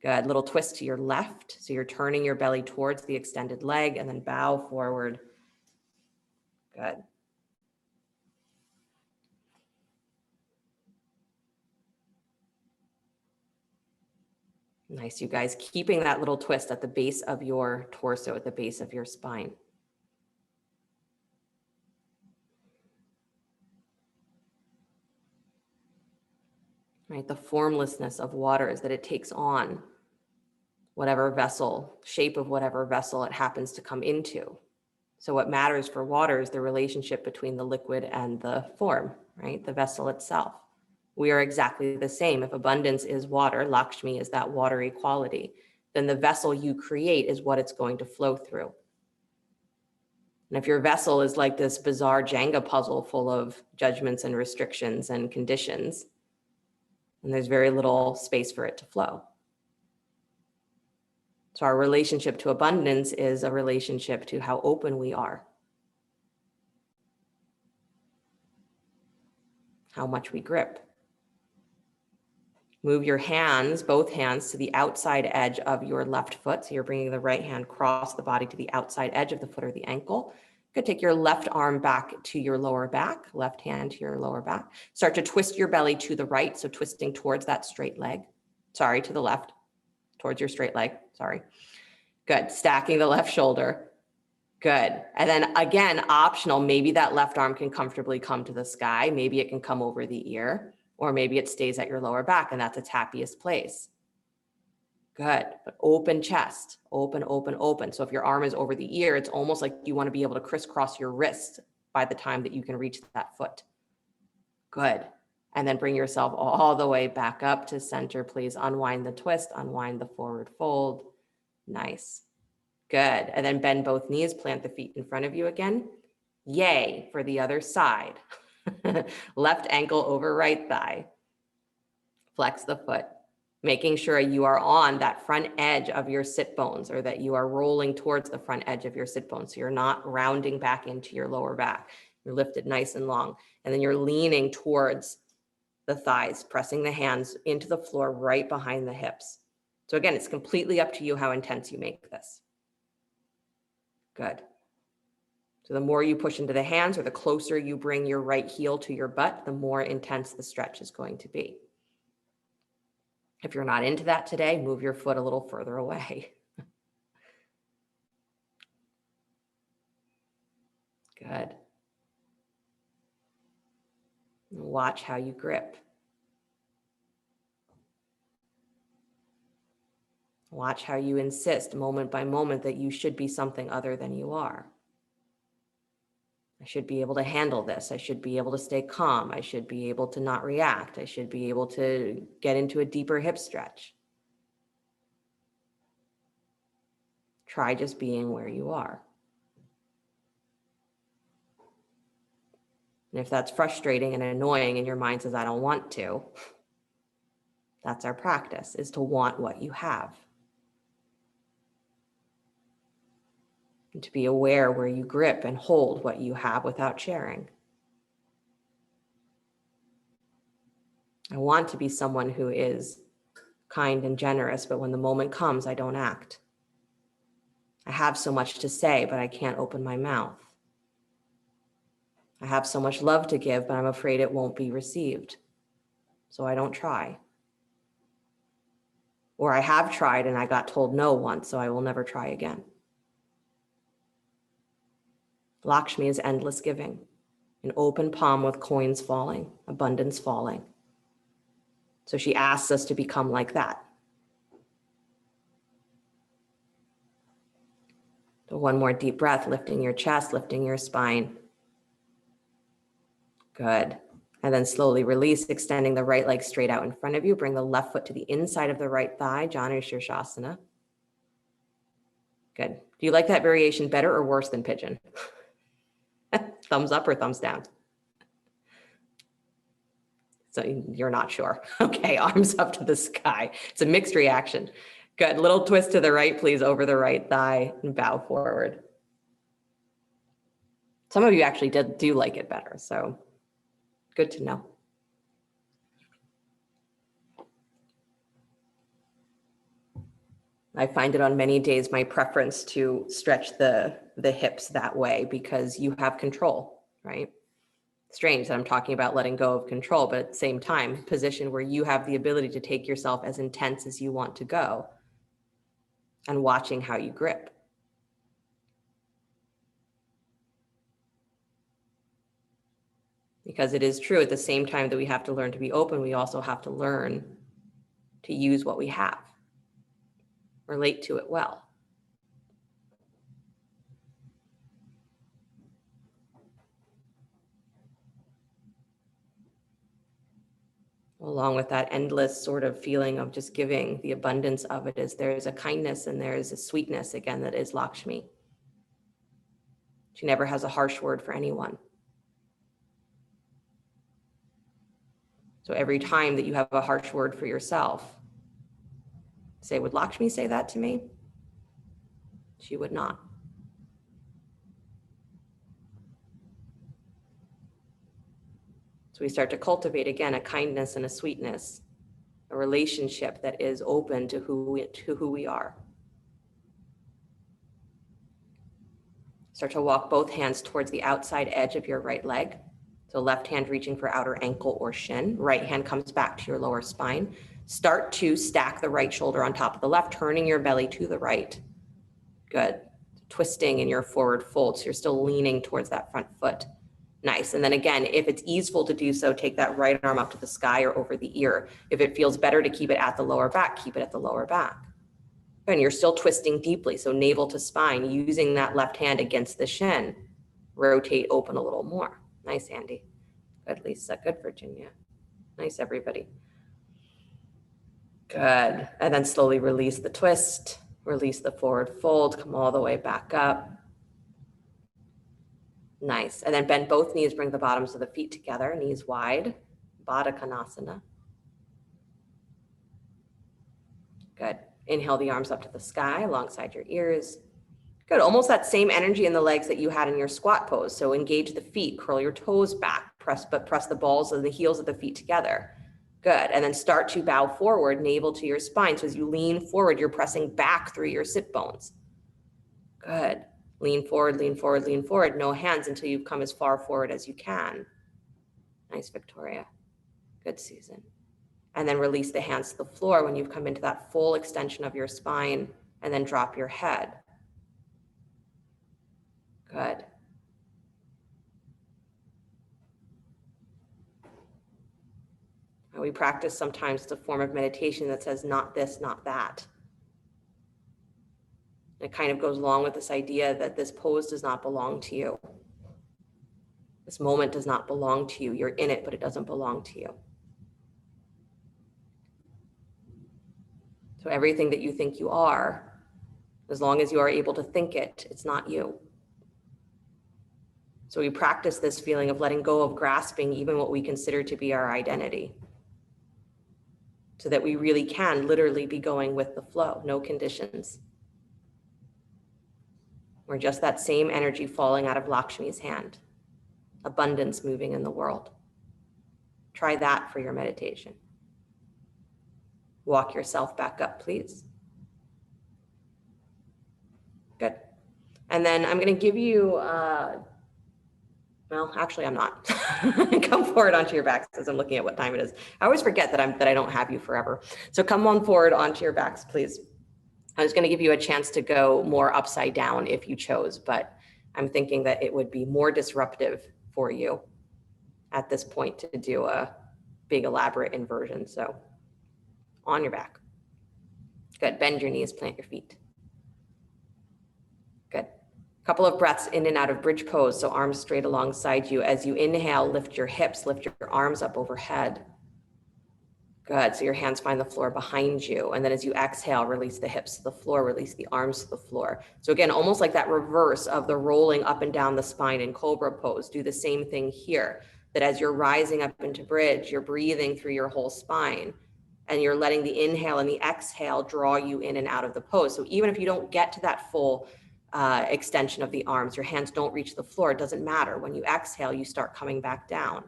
Good, little twist to your left. So you're turning your belly towards the extended leg and then bow forward. Good. Nice, you guys, keeping that little twist at the base of your torso, at the base of your spine. Right, the formlessness of water is that it takes on whatever vessel, shape of whatever vessel it happens to come into. So what matters for water is the relationship between the liquid and the form, right? The vessel itself. We are exactly the same. If abundance is water, Lakshmi is that watery quality, then the vessel you create is what it's going to flow through. And if your vessel is like this bizarre Jenga puzzle full of judgments and restrictions and conditions, then there's very little space for it to flow. So our relationship to abundance is a relationship to how open we are, how much we grip. Move your hands, both hands, to the outside edge of your left foot. So you're bringing the right hand across the body to the outside edge of the foot or the ankle. You could take your left arm back to your lower back, left hand to your lower back. Start to twist your belly to the right, so twisting towards that straight leg. Sorry, to the left, towards your straight leg, sorry. Good, stacking the left shoulder. Good, and then again, optional, maybe that left arm can comfortably come to the sky, maybe it can come over the ear, or maybe it stays at your lower back and that's its happiest place. Good, but open chest, open, open, open. So if your arm is over the ear, it's almost like you want to be able to crisscross your wrist by the time that you can reach that foot. Good, and then bring yourself all the way back up to center. Please unwind the twist, unwind the forward fold. Nice. Good. And then bend both knees, plant the feet in front of you again. Yay for the other side. Left ankle over right thigh. Flex the foot, making sure you are on that front edge of your sit bones, or that you are rolling towards the front edge of your sit bones. So you're not rounding back into your lower back. You're lifted nice and long. And then you're leaning towards the thighs, pressing the hands into the floor right behind the hips. So again, it's completely up to you how intense you make this. Good. So the more you push into the hands, or the closer you bring your right heel to your butt, the more intense the stretch is going to be. If you're not into that today, move your foot a little further away. Good. Watch how you grip. Watch how you insist moment by moment that you should be something other than you are. I should be able to handle this. I should be able to stay calm. I should be able to not react. I should be able to get into a deeper hip stretch. Try just being where you are. And if that's frustrating and annoying and your mind says, I don't want to, that's our practice, is to want what you have. And to be aware where you grip and hold what you have without sharing. I want to be someone who is kind and generous, but when the moment comes, I don't act. I have so much to say, but I can't open my mouth. I have so much love to give, but I'm afraid it won't be received, so I don't try. Or I have tried and I got told no once, so I will never try again. Lakshmi is endless giving, an open palm with coins falling, abundance falling. So she asks us to become like that. So one more deep breath, lifting your chest, lifting your spine. Good. And then slowly release, extending the right leg straight out in front of you. Bring the left foot to the inside of the right thigh, Janu Shirshasana. Good. Do you like that variation better or worse than pigeon? Thumbs up or thumbs down? So you're not sure. Okay, arms up to the sky. It's a mixed reaction. Good. Little twist to the right, please, over the right thigh and bow forward. Some of you actually do like it better, so good to know. I find it on many days my preference to stretch the hips that way because you have control, right? Strange that I'm talking about letting go of control, but at the same time, position where you have the ability to take yourself as intense as you want to go and watching how you grip. Because it is true, at the same time that we have to learn to be open, we also have to learn to use what we have, relate to it well. Along with that endless sort of feeling of just giving, the abundance of it is there's a kindness and there's a sweetness, again, that is Lakshmi. She never has a harsh word for anyone. So every time that you have a harsh word for yourself, say, would Lakshmi say that to me? She would not. So we start to cultivate, again, a kindness and a sweetness, a relationship that is open to who we are. Start to walk both hands towards the outside edge of your right leg. So left hand reaching for outer ankle or shin. Right hand comes back to your lower spine. Start to stack the right shoulder on top of the left, turning your belly to the right. Good. Twisting in your forward fold. So you're still leaning towards that front foot. Nice. And then again, if it's easeful to do so, take that right arm up to the sky or over the ear. If it feels better to keep it at the lower back, keep it at the lower back. And you're still twisting deeply. So navel to spine, using that left hand against the shin. Rotate open a little more. Nice, Andy. Good, Lisa. Good, Virginia. Nice, everybody. Good. And then slowly release the twist. Release the forward fold. Come all the way back up. Nice. And then bend both knees. Bring the bottoms of the feet together. Knees wide. Baddha Konasana. Good. Inhale the arms up to the sky alongside your ears. Good. Almost that same energy in the legs that you had in your squat pose. So engage the feet, curl your toes back, press the balls of the heels of the feet together. Good. And then start to bow forward, navel to your spine. So as you lean forward, you're pressing back through your sit bones. Good. Lean forward, lean forward, lean forward. No hands until you've come as far forward as you can. Nice, Victoria. Good, Susan. And then release the hands to the floor when you've come into that full extension of your spine, and then drop your head. Good. And we practice sometimes the form of meditation that says not this, not that. It kind of goes along with this idea that this pose does not belong to you. This moment does not belong to you. You're in it, but it doesn't belong to you. So everything that you think you are, as long as you are able to think it, it's not you. So we practice this feeling of letting go of grasping even what we consider to be our identity, so that we really can literally be going with the flow, no conditions. We're just that same energy falling out of Lakshmi's hand, abundance moving in the world. Try that for your meditation. Walk yourself back up, please. Good. And then I'm going to give you, well, actually, I'm not. Come forward onto your backs as I'm looking at what time it is. I always forget that I don't have you forever. So come on forward onto your backs, please. I was going to give you a chance to go more upside down if you chose, but I'm thinking that it would be more disruptive for you at this point to do a big elaborate inversion. So on your back. Good. Bend your knees, plant your feet. Good. Couple of breaths in and out of bridge pose, so arms straight alongside you. As you inhale, lift your hips, lift your arms up overhead. Good. So your hands find the floor behind you. And then as you exhale, release the hips to the floor, release the arms to the floor. So again, almost like that reverse of the rolling up and down the spine in cobra pose. Do the same thing here, that as you're rising up into bridge, you're breathing through your whole spine and you're letting the inhale and the exhale draw you in and out of the pose. So even if you don't get to that full extension of the arms, your hands don't reach the floor, it doesn't matter. When you exhale, you start coming back down.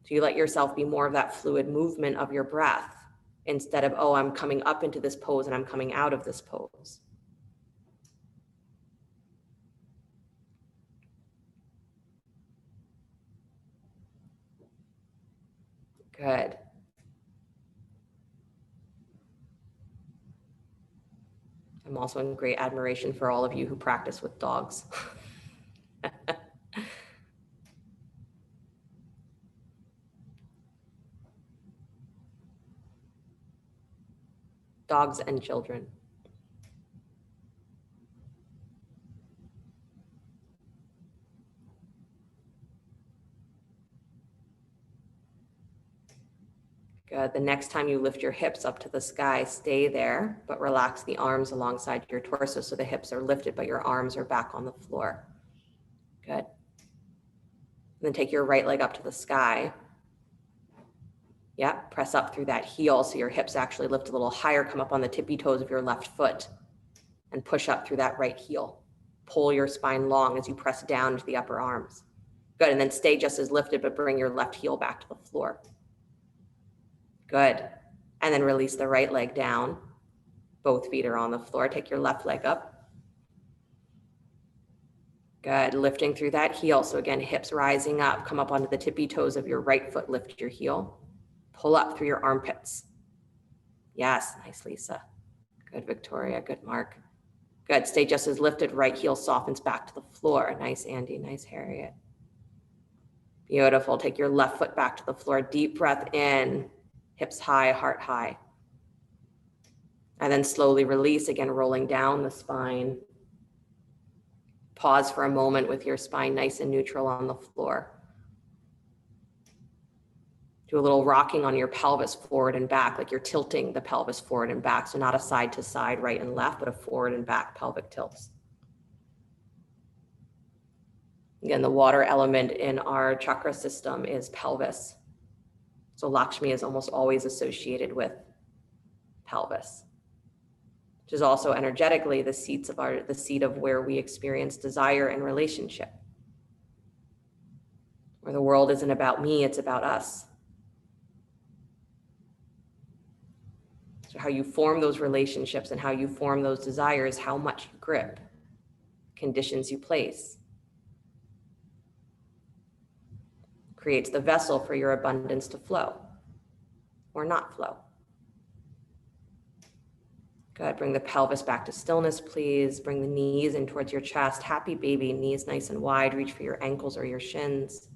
So you let yourself be more of that fluid movement of your breath instead of, oh, I'm coming up into this pose and I'm coming out of this pose. Good. I'm also in great admiration for all of you who practice with dogs. Dogs and children. Good. The next time you lift your hips up to the sky, stay there, but relax the arms alongside your torso so the hips are lifted, but your arms are back on the floor. Good. And then take your right leg up to the sky. Yeah, press up through that heel so your hips actually lift a little higher, come up on the tippy toes of your left foot and push up through that right heel. Pull your spine long as you press down into the upper arms. Good, and then stay just as lifted, but bring your left heel back to the floor. Good, and then release the right leg down. Both feet are on the floor. Take your left leg up. Good, lifting through that heel. So again, hips rising up, come up onto the tippy toes of your right foot, lift your heel. Pull up through your armpits. Yes, nice, Lisa. Good, Victoria, good, Mark. Good, stay just as lifted, right heel softens back to the floor. Nice, Andy, nice, Harriet. Beautiful, take your left foot back to the floor. Deep breath in, hips high, heart high. And then slowly release, again, rolling down the spine. Pause for a moment with your spine nice and neutral on the floor. Do a little rocking on your pelvis forward and back, like you're tilting the pelvis forward and back. So not a side to side, right and left, but a forward and back pelvic tilts. Again, the water element in our chakra system is pelvis. So Lakshmi is almost always associated with pelvis, which is also energetically the seat of where we experience desire and relationship. Where the world isn't about me, it's about us. So how you form those relationships and how you form those desires, how much you grip, conditions you place, creates the vessel for your abundance to flow or not flow. Good, bring the pelvis back to stillness, please. Bring the knees in towards your chest. Happy baby, knees nice and wide. Reach for your ankles or your shins.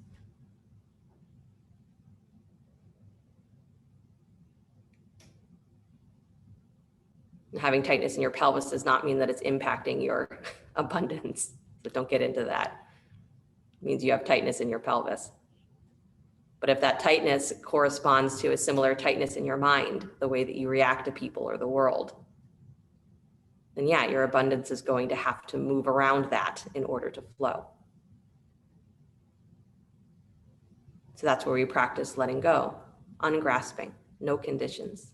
Having tightness in your pelvis does not mean that it's impacting your abundance. So don't get into that. It means you have tightness in your pelvis. But if that tightness corresponds to a similar tightness in your mind, the way that you react to people or the world, then yeah, your abundance is going to have to move around that in order to flow. So that's where we practice letting go, ungrasping, no conditions.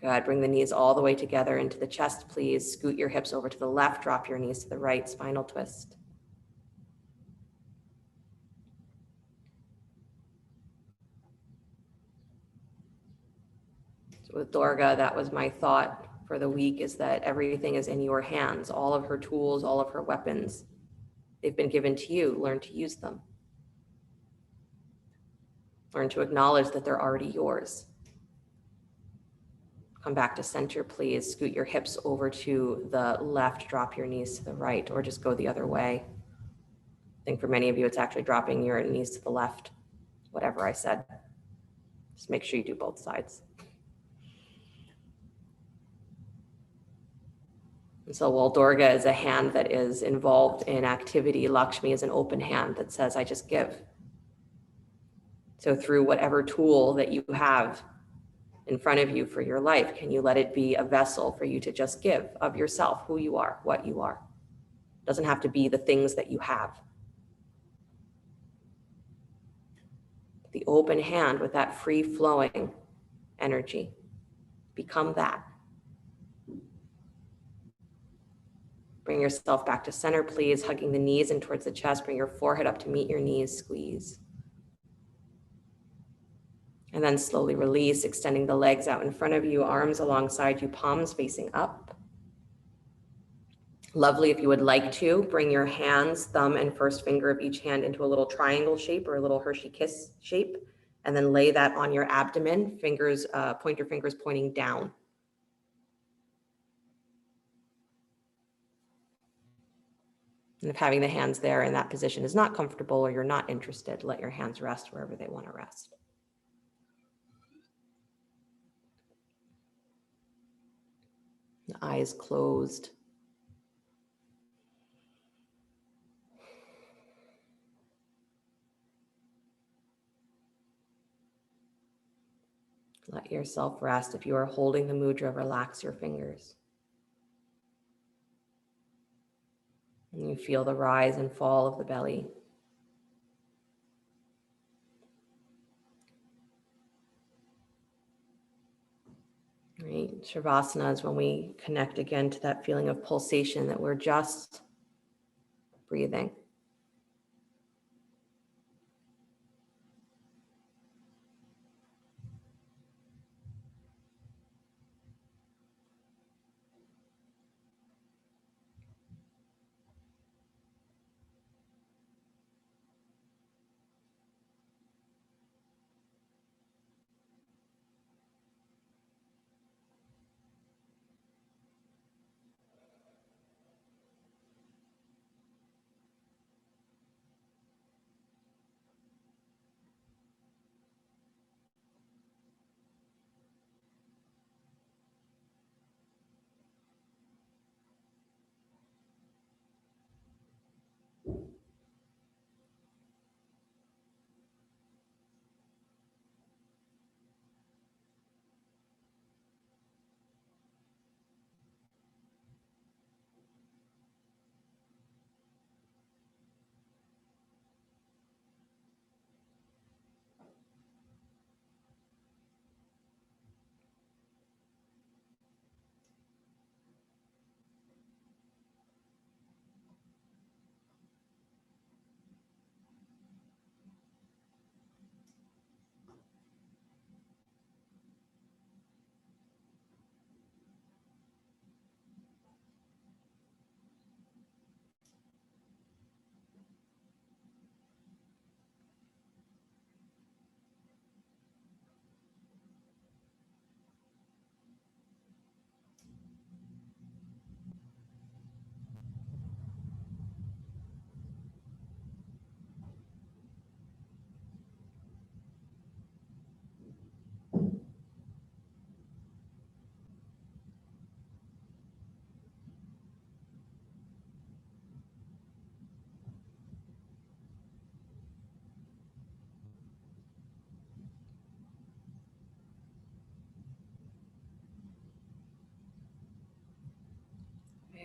Good, bring the knees all the way together into the chest, please. Scoot your hips over to the left, drop your knees to the right, spinal twist. So with Durga, that was my thought for the week, is that everything is in your hands. All of her tools, all of her weapons, they've been given to you. Learn to use them. Learn to acknowledge that they're already yours. Come back to center, please. Scoot your hips over to the left, drop your knees to the right, or just go the other way. I think for many of you, it's actually dropping your knees to the left, whatever I said. Just make sure you do both sides. And so while Durga is a hand that is involved in activity, Lakshmi is an open hand that says, I just give. So through whatever tool that you have in front of you for your life, can you let it be a vessel for you to just give of yourself, who you are, what you are? It doesn't have to be the things that you have. The open hand with that free flowing energy. Become that. Bring yourself back to center, please. Hugging the knees in towards the chest. Bring your forehead up to meet your knees. Squeeze. And then slowly release, extending the legs out in front of you, arms alongside you, palms facing up. Lovely. If you would like to, bring your hands, thumb and first finger of each hand into a little triangle shape or a little Hershey kiss shape, and then lay that on your abdomen, fingers, pointer fingers pointing down. And if having the hands there in that position is not comfortable or you're not interested, let your hands rest wherever they want to rest. The eyes closed. Let yourself rest. If you are holding the mudra, relax your fingers. And you feel the rise and fall of the belly. Right. Shavasana is when we connect again to that feeling of pulsation, that we're just breathing.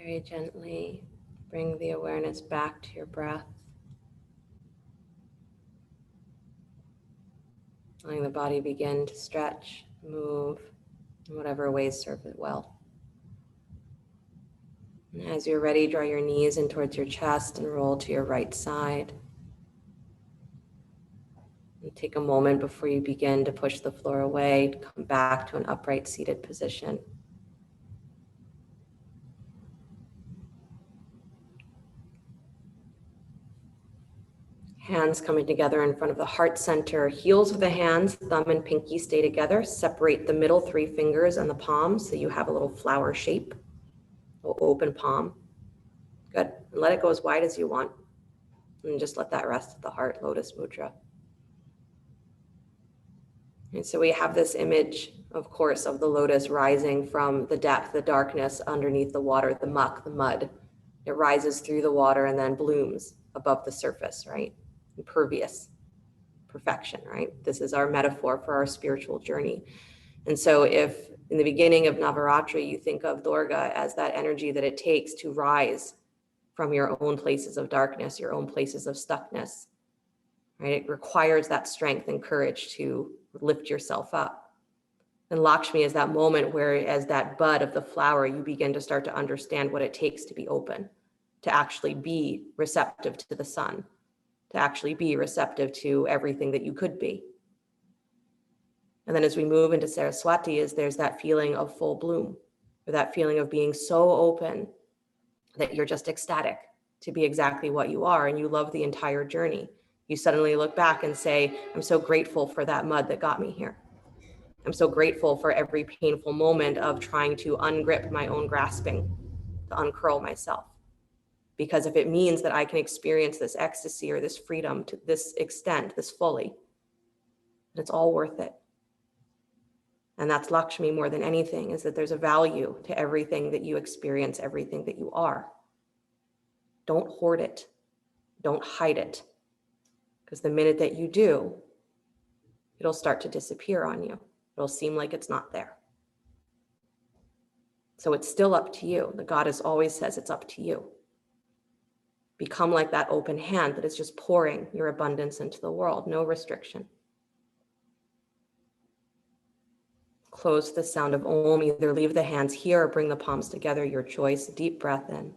Very gently bring the awareness back to your breath, letting the body begin to stretch, move, in whatever ways serve it well. And as you're ready, draw your knees in towards your chest and roll to your right side. And take a moment before you begin to push the floor away, come back to an upright seated position. Hands coming together in front of the heart center. Heels of the hands, thumb and pinky stay together. Separate the middle 3 fingers and the palms so you have a little flower shape, a little open palm. Good. And let it go as wide as you want. And just let that rest at the heart, Lotus Mudra. And so we have this image, of course, of the lotus rising from the depth, the darkness underneath the water, the muck, the mud. It rises through the water and then blooms above the surface, right? Impervious, perfection, right? This is our metaphor for our spiritual journey. And so if in the beginning of Navaratri, you think of Durga as that energy that it takes to rise from your own places of darkness, your own places of stuckness, right? It requires that strength and courage to lift yourself up. And Lakshmi is that moment where, as that bud of the flower, you begin to start to understand what it takes to be open, to actually be receptive to the sun, to actually be receptive to everything that you could be. And then as we move into Saraswati, there's that feeling of full bloom, or that feeling of being so open that you're just ecstatic to be exactly what you are, and you love the entire journey. You suddenly look back and say, I'm so grateful for that mud that got me here. I'm so grateful for every painful moment of trying to ungrip my own grasping, to uncurl myself. Because if it means that I can experience this ecstasy or this freedom to this extent, this fully, it's all worth it. And that's Lakshmi more than anything, is that there's a value to everything that you experience, everything that you are. Don't hoard it. Don't hide it. Because the minute that you do, it'll start to disappear on you. It'll seem like it's not there. So it's still up to you. The goddess always says it's up to you. Become like that open hand that is just pouring your abundance into the world. No restriction. Close to the sound of Om. Either leave the hands here or bring the palms together, your choice. Deep breath in.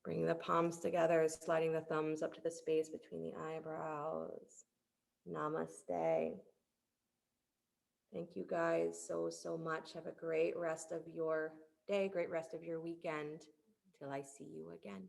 Bring the palms together, sliding the thumbs up to the space between the eyebrows. Namaste. Thank you guys so much. Have a great rest of your day, great rest of your weekend. Till I see you again.